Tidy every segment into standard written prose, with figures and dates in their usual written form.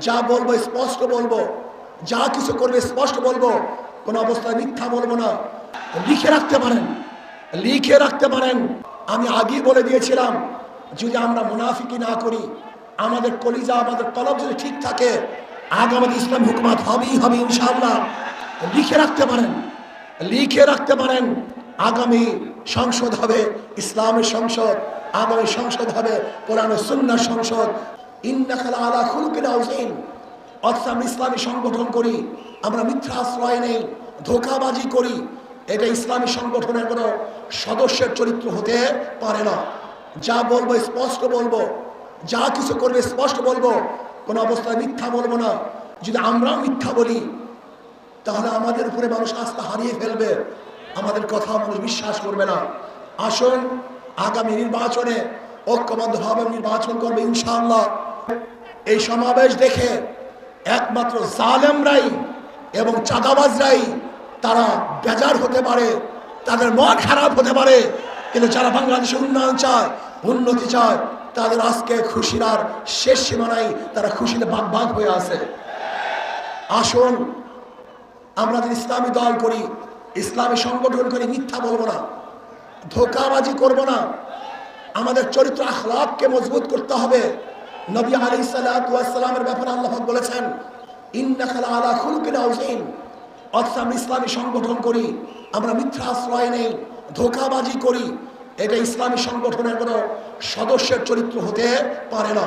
যা বলবো স্পষ্ট বলবো, যা কিছু করবে স্পষ্ট বলবো, কোন অবস্থায় মিথ্যা বলবো না। লিখে রাখতে পারেন, লিখে রাখতে পারেন। আমি আগেই বলে দিয়েছিলাম, যদি আমরা মুনাফিকি না করি, আমাদের কলিজা আমাদের কলব যদি ঠিক থাকে, আগামী ইসলাম হুকুমত হবেই হবে ইনশাআল্লাহ। লিখে রাখতে পারেন, লিখে রাখতে পারেন। আগামী সংসদ হবে ইসলামের সংসদ, আগামী সংসদ হবে কোরআন ও সুন্নাহর সংসদ। ইন্নাকা আলা খুলকিন আযীম। অর্থাৎ আমরা ইসলামী সংগঠন করি, আমরা মিথ্যা আশ্রয় নেই, ধোঁকাবাজি করি, এটা ইসলামী সংগঠনের কোনো সদস্যের চরিত্র হতে পারে না। যা বলবো স্পষ্ট বলবো, যা কিছু করবে স্পষ্ট বলবো, কোনো অবস্থায় মিথ্যা বলবো না। যদি আমরা মিথ্যা বলি, তাহলে আমাদের উপরে মানুষ আস্থা হারিয়ে ফেলবে, আমাদের কথা মানুষ বিশ্বাস করবে না। আসুন আগামী নির্বাচনে ঐক্যবদ্ধভাবে নির্বাচন করবে ইনশাআল্লাহ। এই সমাবেশ দেখে একমাত্র জালেমরাই এবং চাঁদাবাজরাই তারা বেজার হতে পারে, তাদের মন খারাপ হতে পারে, কিন্তু যারা বাংলাদেশের উন্নয়ন চায়, উন্নতি চায়, তাদের আজকে খুশির আর শেষ সীমানায়, তারা খুশিতে বাগ বাগ হয়ে আছে। আসুন আমরা যদি ইসলামী দল করি, ইসলামী সংগঠন করি, মিথ্যা বলবো না, ধোঁকাবাজি করব না। আমাদের চরিত্র আখলাককে মজবুত করতে হবে। নবী আলাইহিস সালাতু ওয়াস সালামের ব্যাপারে আল্লাহ পাক বলেছেন, ইন্নাকা আলা খুলকিন আযীম। অর্থাৎ আমরা ইসলামী সংগঠন করি, আমরা মিথ্যা আশ্রয় নেই, ধোঁকাবাজি করি, এটা ইসলামী সংগঠনের কোনো সদস্যের চরিত্র হতে পারে না।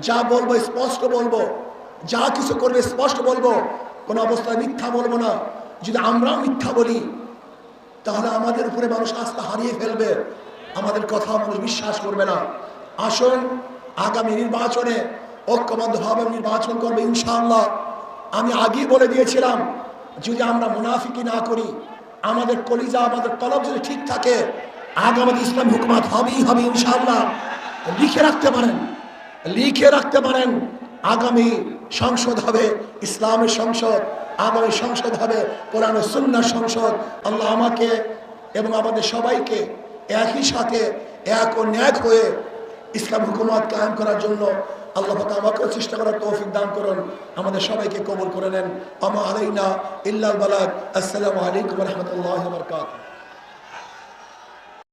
যা বলবো স্পষ্ট বলবো, যা কিছু করবে স্পষ্ট বলবো, কোনো অবস্থায় মিথ্যা বলবো না। যদি আমরা মিথ্যা বলি, তাহলে আমাদের উপরে মানুষ আস্থা হারিয়ে ফেলবে, আমাদের কথা মানুষ বিশ্বাস করবে না। আসুন আগামী নির্বাচনে ঐক্যবদ্ধভাবে নির্বাচন করবে ইনশাআল্লাহ। আমি আগেই বলে দিয়েছিলাম, যদি আমরা মুনাফিকি না করি, আমাদের কলিজা আমাদের কলব যদি ঠিক থাকে, আগামী ইসলাম হুকুমত হবেই হবে ইনশাআল্লাহ। লিখে রাখতে পারেন, লিখে রাখতে পারেন। আগামী সংসদ হবে ইসলামের সংসদ, আগামী সংসদ হবে কোরআন ও সুন্নাহর সংসদ। আল্লাহ আমাকে এবং আমাদের সবাইকে একই সাথে এক ও ন্যাক হয়ে ইসলাম হুকুমত কায়েম করার জন্য আল্লাহ পাক আমাকেও চেষ্টা করার তৌফিক দান করুন, আমাদের সবাইকে কবুল করে নেন। আমা আলাইনা ইল্লাল বালাগ। আসসালামু আলাইকুম ওয়া রাহমাতুল্লাহি ওয়া বারাকাতুহু।